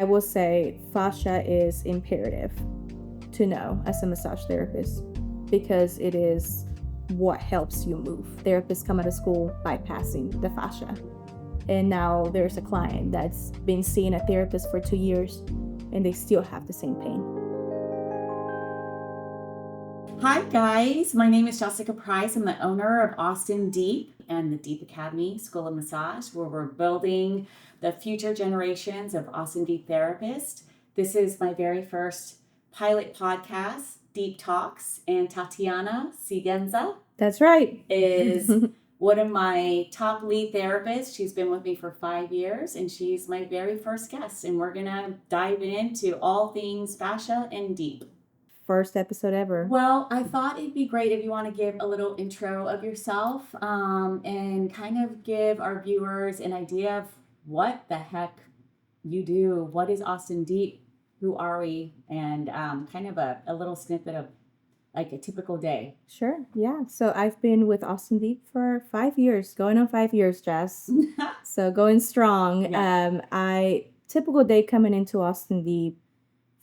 I will say fascia is imperative to know as a massage therapist because it is what helps you move. Therapists come out of school bypassing the fascia. And now there's a client that's been seeing a therapist for 2 years and they still have the same pain. Hi guys, my name is Jessica Price. I'm the owner of Austin Deep and the Deep Academy School of Massage, where we're building the future generations of Austin Deep therapists. This is my very first pilot podcast, Deep Talks, and Tatiana Sigenza That's right. is one of my top lead therapists. She's been with me for 5 years and she's my very first guest, and we're gonna dive into all things fascia and deep. First episode ever. Well, I thought it'd be great if you want to give a little intro of yourself and kind of give our viewers an idea of what the heck you do. What is Austin Deep? Who are we? And kind of a little snippet of like a typical day. Sure. Yeah. So I've been with Austin Deep for 5 years, going on 5 years, Jess. So going strong. Yeah. Typical day coming into Austin Deep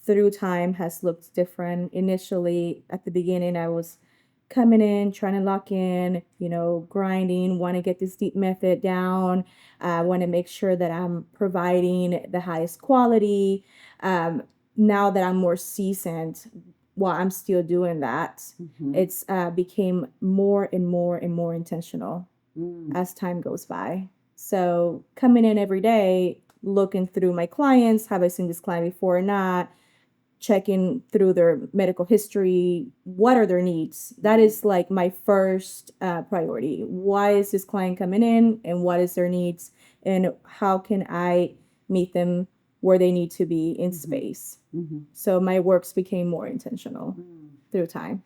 through time has looked different. Initially, at the beginning, I was coming in, trying to lock in, grinding, want to get this deep method down. I want to make sure that I'm providing the highest quality. Now that I'm more seasoned, while I'm still doing that, it's became more and more and more intentional as time goes by. So coming in every day, looking through my clients, have I seen this client before or not? Checking through their medical history, what are their needs? That is like my first priority. Why is this client coming in and what is their needs? And how can I meet them where they need to be in space? So my works became more intentional through time.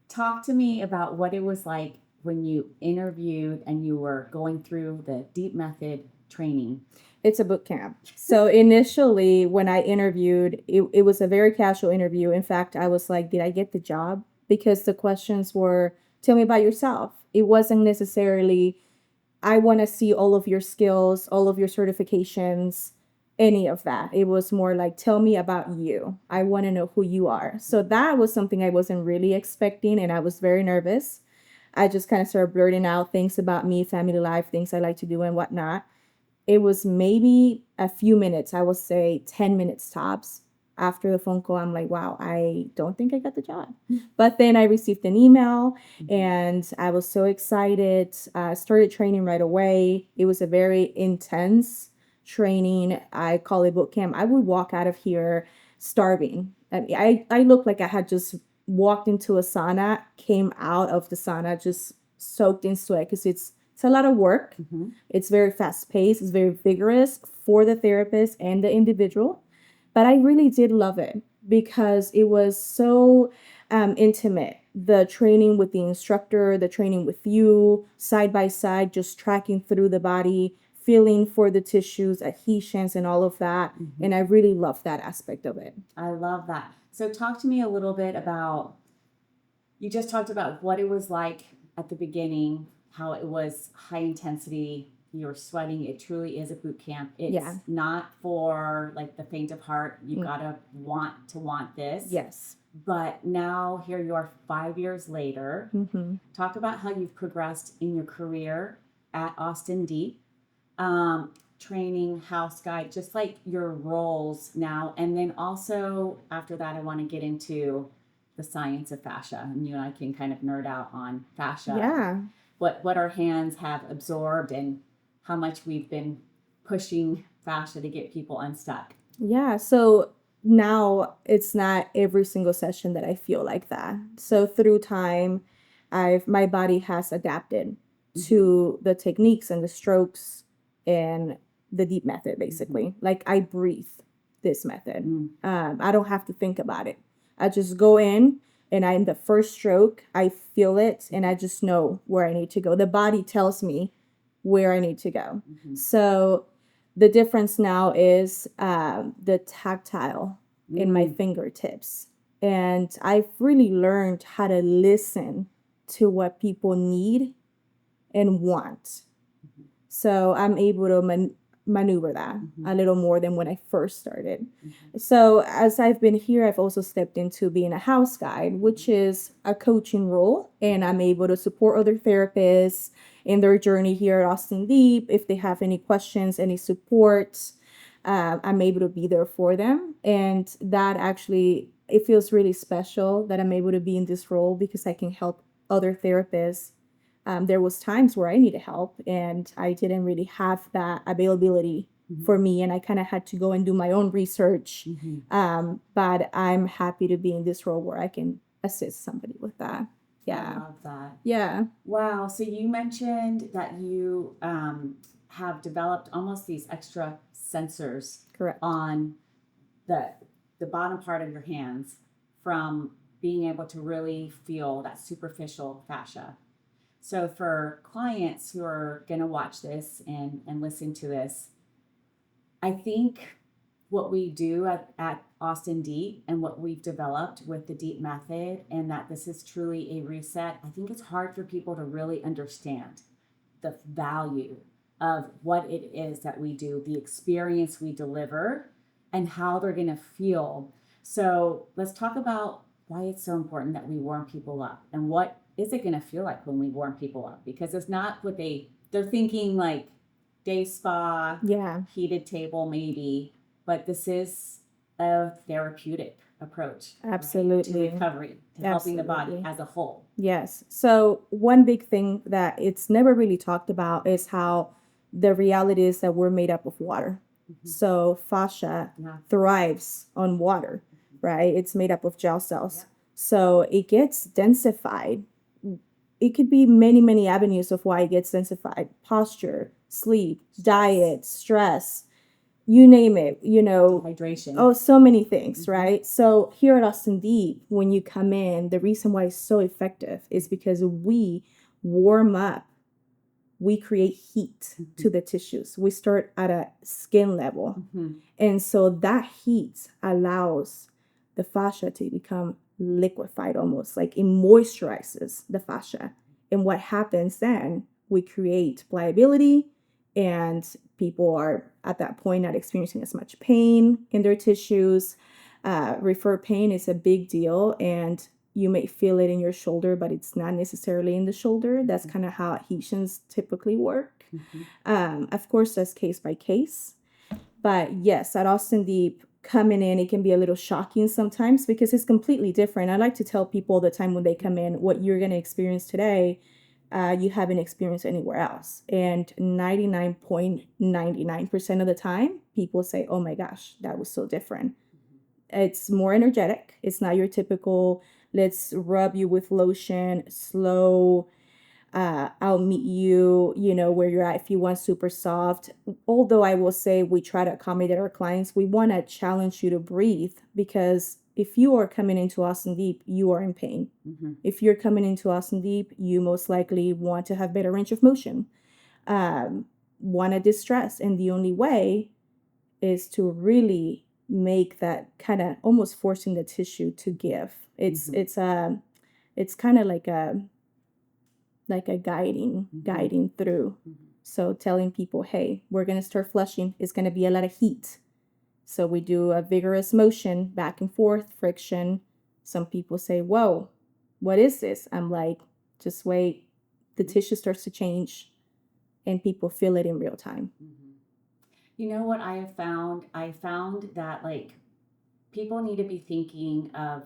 Talk to me about what it was like when you interviewed and you were going through the deep method training. It's a boot camp. So initially, when I interviewed, it was a very casual interview. In fact, I was like, did I get the job? Because the questions were, tell me about yourself. It wasn't necessarily, I want to see all of your skills, all of your certifications, any of that. It was more like, tell me about you. I want to know who you are. So that was something I wasn't really expecting, and I was very nervous. I just kind of started blurting out things about me, family life, things I like to do and whatnot. It was maybe a few minutes, I would say 10 minutes tops. After the phone call, I'm like, wow, I don't think I got the job. But then I received an email and I was so excited. I started training right away. It was a very intense training. I call it boot camp. I would walk out of here starving. I looked like I had just walked into a sauna, came out of the sauna, just soaked in sweat because it's a lot of work. It's very fast paced. It's very vigorous for the therapist and the individual. But I really did love it because it was so intimate. The training with the instructor, the training with you, side by side, just tracking through the body, feeling for the tissues, adhesions, and all of that. And I really love that aspect of it. I love that. So talk to me a little bit about, you just talked about what it was like at the beginning, how it was high intensity, you're sweating. It truly is a boot camp. It's not for like the faint of heart. You gotta want this. Yes. But now here you are 5 years later. Talk about how you've progressed in your career at Austin Deep, training, house guide, just like your roles now. And then also after that, I want to get into the science of fascia, and you and I can kind of nerd out on fascia. Yeah. What our hands have absorbed and how much we've been pushing fascia to get people unstuck. Yeah. So now it's not every single session that I feel like that. So through time, my body has adapted to the techniques and the strokes and the deep method, basically. Like I breathe this method. I don't have to think about it. I just go in and in the first stroke, I feel it and I just know where I need to go. The body tells me where I need to go. So the difference now is the tactile in my fingertips. And I've really learned how to listen to what people need and want. So I'm able to maneuver that a little more than when I first started. So as I've been here, I've also stepped into being a house guide, which is a coaching role, and I'm able to support other therapists in their journey here at Austin Deep. If they have any questions, any support, I'm able to be there for them. And that actually, it feels really special that I'm able to be in this role because I can help other therapists. There was times where I needed help and I didn't really have that availability for me, and I kind of had to go and do my own research. But I'm happy to be in this role where I can assist somebody with that. I love that. Yeah. Wow. So you mentioned that you have developed almost these extra sensors Correct. on the bottom part of your hands from being able to really feel that superficial fascia. So for clients who are going to watch this and listen to this, I think what we do at Austin Deep and what we've developed with the Deep method, and that this is truly a reset, I think it's hard for people to really understand the value of what it is that we do, the experience we deliver, and how they're going to feel. So let's talk about why it's so important that we warm people up, and what is it going to feel like when we warm people up, because it's not what they're thinking, like day spa, heated table maybe, but this is a therapeutic approach. Absolutely. Right? To recovery, to helping the body as a whole. Yes. So one big thing that it's never really talked about is how the reality is that we're made up of water. So fascia thrives on water, right? It's made up of gel cells. So it gets densified. It could be many, many avenues of why it gets densified. Posture, sleep, diet, stress, you name it, Hydration. Oh, so many things, right? So here at Austin Deep, when you come in, the reason why it's so effective is because we warm up, we create heat to the tissues. We start at a skin level. And so that heat allows the fascia to become liquefied almost, like it moisturizes the fascia. And what happens then, we create pliability, and people are at that point not experiencing as much pain in their tissues. Refer pain is a big deal, and you may feel it in your shoulder, but it's not necessarily in the shoulder. That's kind of how adhesions typically work. Of course, that's case by case. But yes, at Austin Deep, coming in, it can be a little shocking sometimes because it's completely different. I like to tell people all the time when they come in, what you're going to experience today, you haven't experienced anywhere else. And 99.99% of the time, people say, oh my gosh, that was so different. It's more energetic. It's not your typical, let's rub you with lotion, slow, I'll meet you, where you're at if you want super soft. Although I will say we try to accommodate our clients, we want to challenge you to breathe, because if you are coming into Austin Deep, you are in pain. If you're coming into Austin Deep, you most likely want to have better range of motion, want to distress. And the only way is to really make that kind of almost forcing the tissue to give. It's kind of like a guiding through. So telling people, hey, we're going to start flushing. It's going to be a lot of heat. So we do a vigorous motion, back and forth, friction. Some people say, whoa, what is this? I'm like, just wait. The tissue starts to change and people feel it in real time. You know what I have found? I found that people need to be thinking of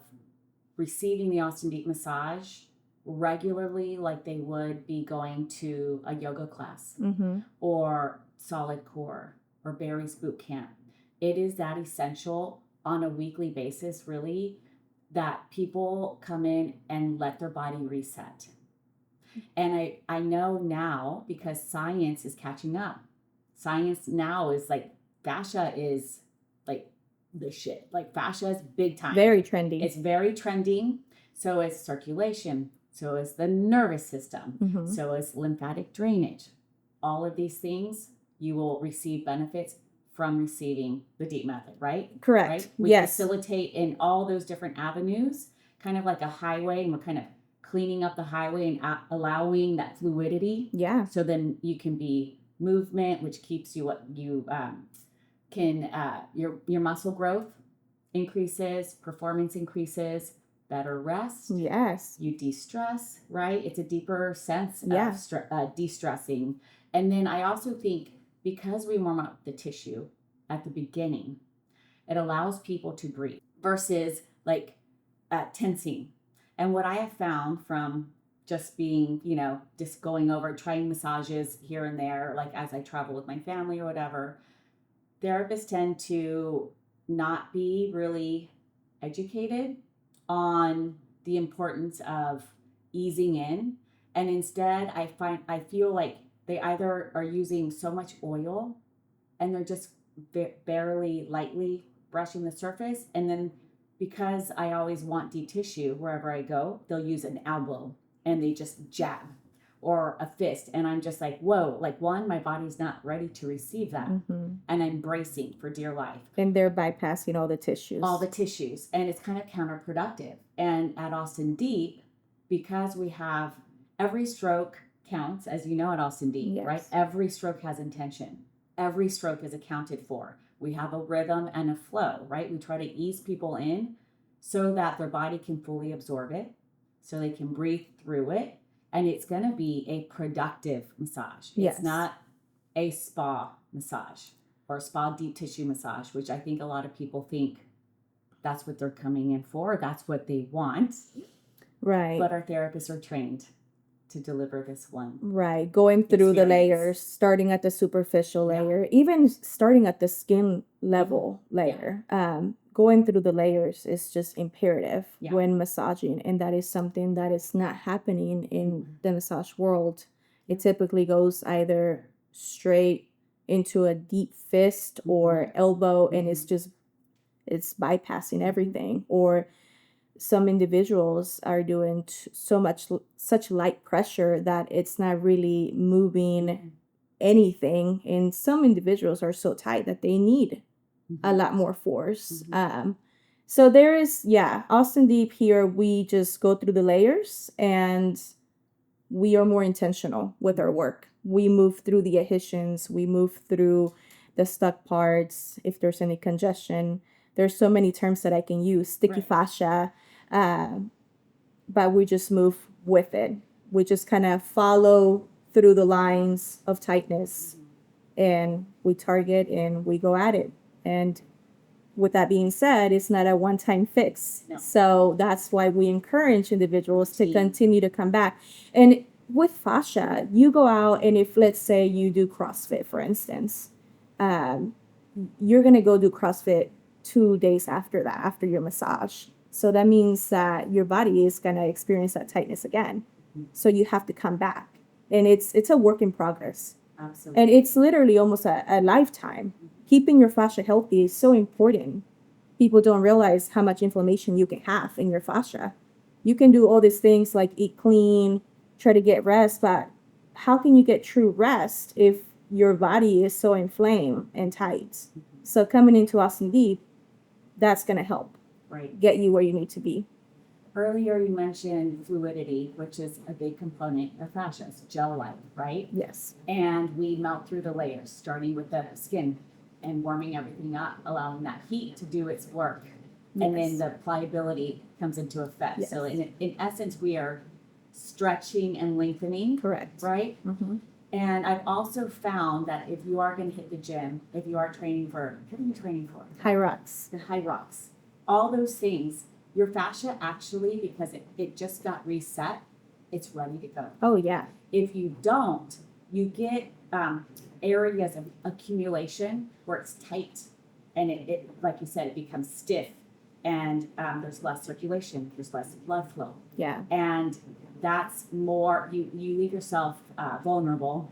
receiving the Austin Deep massage regularly, like they would be going to a yoga class or solid core or Barry's boot camp. It is that essential on a weekly basis, really, that people come in and let their body reset. And I know now, because science is catching up. Science now is fascia is the shit. Fascia is big time. Very trendy. It's very trending. So is circulation. So is the nervous system. So is lymphatic drainage. All of these things, you will receive benefits from receiving the Deep method, right? Correct. Right? We facilitate in all those different avenues, kind of like a highway, and we're kind of cleaning up the highway and allowing that fluidity. Yeah. So then you can be movement, which keeps you can your muscle growth increases, performance increases, better rest. Yes. You de-stress, right? It's a deeper sense Yeah. of de-stressing. And then I also think because we warm up the tissue at the beginning, it allows people to breathe versus like tensing. And what I have found from just being, just going over, trying massages here and there, like as I travel with my family or whatever, therapists tend to not be really educated on the importance of easing in. And instead, I feel like they either are using so much oil and they're just barely lightly brushing the surface. And then because I always want deep tissue wherever I go, they'll use an elbow and they just jab or a fist. And I'm just like, whoa, like one, my body's not ready to receive that. And I'm bracing for dear life. And they're bypassing all the tissues. All the tissues. And it's kind of counterproductive. And at Austin Deep, because we have every stroke counts, as you know, at Austin Deep, Yes. right? Every stroke has intention. Every stroke is accounted for. We have a rhythm and a flow, right? We try to ease people in so that their body can fully absorb it, so they can breathe through it. And it's going to be a productive massage. Yes. It's not a spa massage or spa deep tissue massage, which I think a lot of people think that's what they're coming in for. That's what they want. Right. But our therapists are trained to deliver this one. Right. Going through the layers, starting at the superficial layer, even starting at the skin level layer. Going through the layers is just imperative when massaging. And that is something that is not happening in the massage world. It typically goes either straight into a deep fist or elbow, and it's bypassing everything. Or some individuals are doing such light pressure that it's not really moving anything. And some individuals are so tight that they need a lot more force. So there is, Austin Deep here, we just go through the layers and we are more intentional with our work. We move through the adhesions, we move through the stuck parts, if there's any congestion. There's so many terms that I can use, sticky fascia, but we just move with it. We just kind of follow through the lines of tightness and we target and we go at it. And with that being said, it's not a one-time fix. No. So that's why we encourage individuals to continue to come back. And with fascia, you go out and if, let's say, you do CrossFit, for instance, you're going to go do CrossFit 2 days after that, after your massage. So that means that your body is going to experience that tightness again. So you have to come back. And it's a work in progress. Absolutely. And it's literally almost a lifetime. Keeping your fascia healthy is so important. People don't realize how much inflammation you can have in your fascia. You can do all these things like eat clean, try to get rest, but how can you get true rest if your body is so inflamed and tight? So coming into Austin Deep, that's going to help get you where you need to be. Earlier you mentioned fluidity, which is a big component of fascia. It's gel-like, right? Yes. And we melt through the layers, starting with the skin and warming everything up, allowing that heat to do its work. And then the pliability comes into effect. Yes. So in essence, we are stretching and lengthening. Correct. Right? And I've also found that if you are going to hit the gym, if you are training for, what are you training for? High rocks. The high rocks. All those things, your fascia actually, because it just got reset, it's ready to go. Oh, yeah. If you don't, you get areas of accumulation where it's tight and it like you said, it becomes stiff and there's less circulation, there's less blood flow. Yeah. And that's more, you leave yourself vulnerable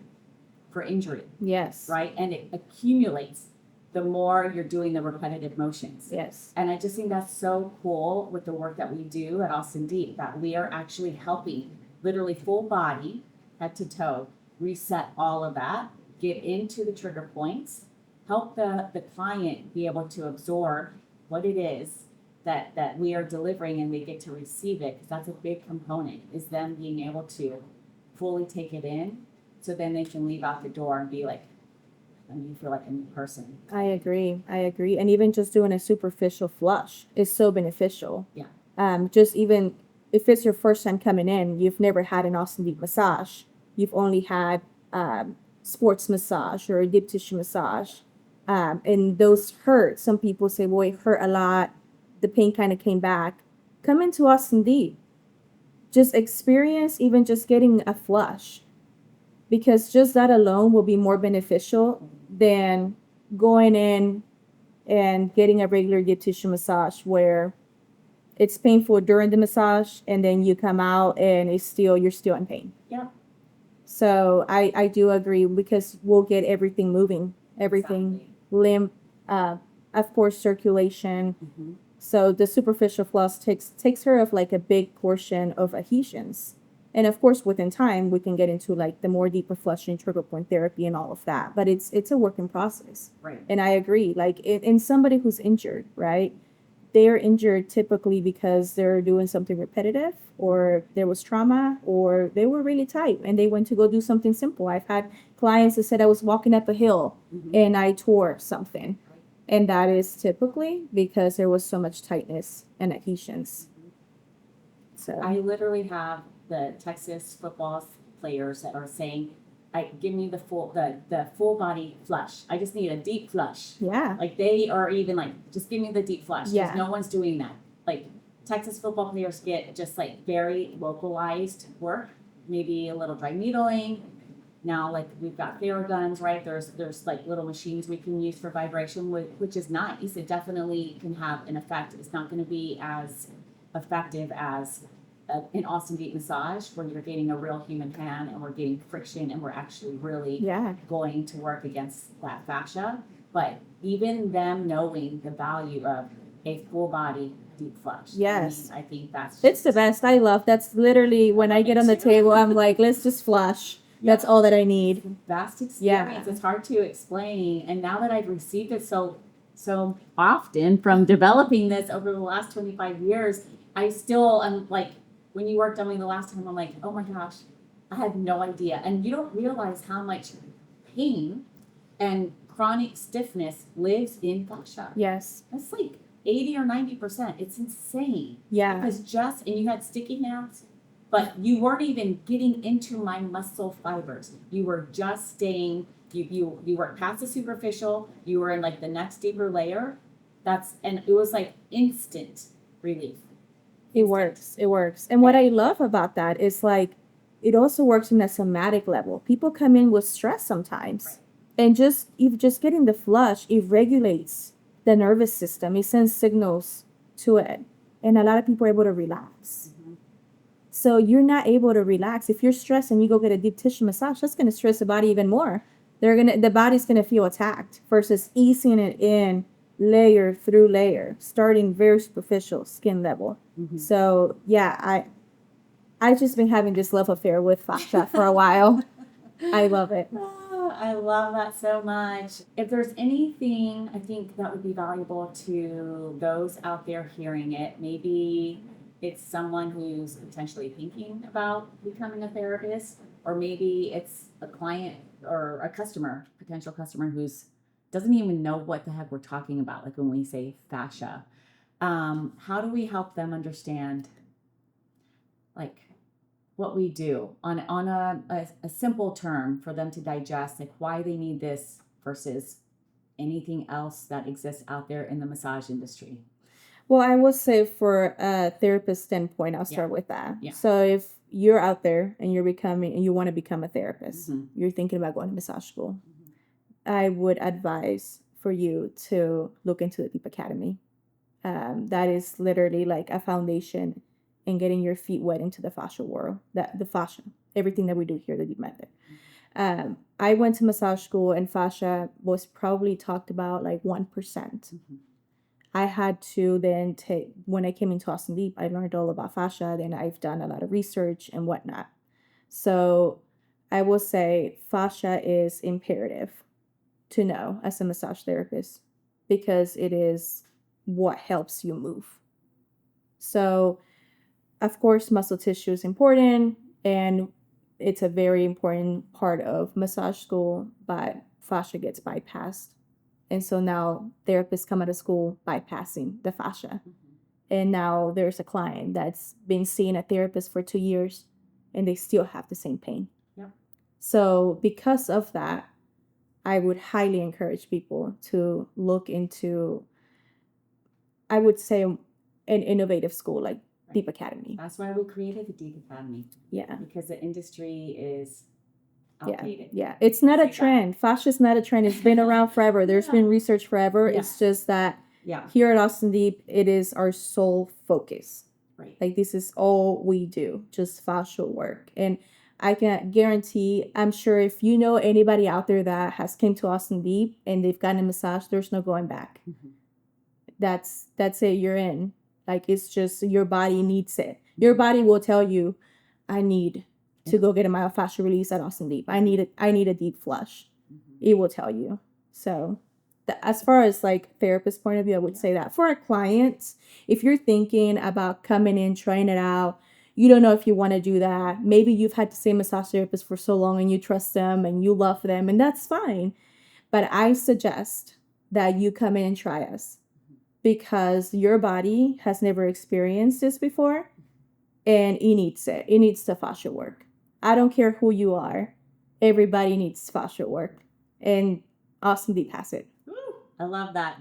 for injury. Yes. Right? And it accumulates the more you're doing the repetitive motions. Yes. And I just think that's so cool with the work that we do at Austin Deep, that we are actually helping literally full body, head to toe, reset all of that, get into the trigger points, help the client be able to absorb what it is that we are delivering and they get to receive it, because that's a big component, is them being able to fully take it in, so then they can leave out the door and be like, and you feel like a new person. I agree. And even just doing a superficial flush is so beneficial. Yeah. Just even if it's your first time coming in, you've never had an Austin deep massage. You've only had sports massage or a deep tissue massage. And those hurt. Some people say, well, it hurt a lot. The pain kind of came back. Come into Austin Deep. Just experience even just getting a flush, because just that alone will be more beneficial than going in and getting a regular deep tissue massage where it's painful during the massage and then you come out and you're still in pain. Yeah. So I do agree, because we'll get everything moving, everything, Exactly. lymph, of course, circulation. Mm-hmm. So the superficial flush takes care of like a big portion of adhesions. And of course, within time, we can get into like the more deeper flushing, trigger point therapy, and all of that. But it's a work in process. Right. And I agree. Like in somebody who's injured, right? They're injured typically because they're doing something repetitive, or there was trauma, or they were really tight and they went to go do something simple. I've had clients that said I was walking up a hill and I tore something. And that is typically because there was so much tightness and adhesions. So I literally have the Texas football players that are saying, give me the full body flush. I just need a deep flush. yeah. Like they are even like, just give me the deep flush. Because Yeah. no one's doing that. Like Texas football players get just like very localized work, maybe a little dry needling. Now, like we've got Theraguns, right? There's like little machines we can use for vibration, which is nice. It definitely can have an effect. It's not going to be as effective as an Austin Deep massage, where you're getting a real human hand and we're getting friction and we're actually really Yeah. going to work against that fascia. But even them knowing the value of a full body deep flush. Yes. I think that's It's the best. I love. That's literally when I get on the table, I'm like, let's just flush. That's all that I need. Vast experience. Yeah. It's hard to explain. And now that I've received it so often from developing this over the last 25 years, I still am like, when you worked on me the last time, I'm like, oh my gosh, I had no idea. And you don't realize how much pain and chronic stiffness lives in fascia. Yes. That's like 80 or 90%. It's insane. Yeah. Because and you had sticky nails, but you weren't even getting into my muscle fibers. You were just staying, you weren't past the superficial, you were in like the next deeper layer. And it was like instant relief. It works. And what I love about that is like, it also works in a somatic level. People come in with stress sometimes. Right. And even just getting the flush, it regulates the nervous system. It sends signals to it. And a lot of people are able to relax. Mm-hmm. So you're not able to relax. If you're stressed and you go get a deep tissue massage, that's going to stress the body even more. The body's going to feel attacked, versus easing it in layer through layer, starting very superficial skin level. Mm-hmm. So yeah, I just been having this love affair with fascia for a while. I love it. Oh, I love that so much. If there's anything I think that would be valuable to those out there hearing it, maybe it's someone who's potentially thinking about becoming a therapist, or maybe it's a client or a potential customer who's doesn't even know what the heck we're talking about. Like when we say fascia, how do we help them understand like what we do on a simple term for them to digest, like why they need this versus anything else that exists out there in the massage industry? Well, I would say for a therapist standpoint, I'll start with that. Yeah. So if you're out there and you want to become a therapist, you're thinking about going to massage school, I would advise for you to look into the DEEPACADEMY. That is literally like a foundation in getting your feet wet into the fascia world, the fascia, everything that we do here, the deep method. I went to massage school and fascia was probably talked about like 1%. I had to then when I came into Austin Deep, I learned all about fascia. Then I've done a lot of research and whatnot. So I will say fascia is imperative to know as a massage therapist, because it is what helps you move. So of course, muscle tissue is important, and it's a very important part of massage school, but fascia gets bypassed. And so now therapists come out of school bypassing the fascia. And now there's a client that's been seeing a therapist for 2 years and they still have the same pain. Yep. So because of that, I would highly encourage people to look into, I would say, an innovative school like DEEPACADEMY. That's why we created the Deep Academy. Yeah. Because the industry is outdated. Yeah. It's not a trend. Fascia is not a trend. It's been around forever. There's been research forever. Yeah. It's just that here at Austin Deep, it is our sole focus. Right. Like this is all we do, just fascial work. And I can guarantee, I'm sure if you know anybody out there that has came to Austin Deep and they've gotten a massage, there's no going back. That's it. You're in. Like it's just your body needs it. Your body will tell you, I need to go get a myofascial release at Austin Deep. I need a deep flush. It will tell you. So as far as like therapist point of view, I would say that for our clients, if you're thinking about coming in, trying it out, you don't know if you want to do that. Maybe you've had the same massage therapist for so long and you trust them and you love them, and that's fine. But I suggest that you come in and try us because your body has never experienced this before and it needs it. It needs the fascia work. I don't care who you are. Everybody needs fascia work. And Austin Deep has it. I love that.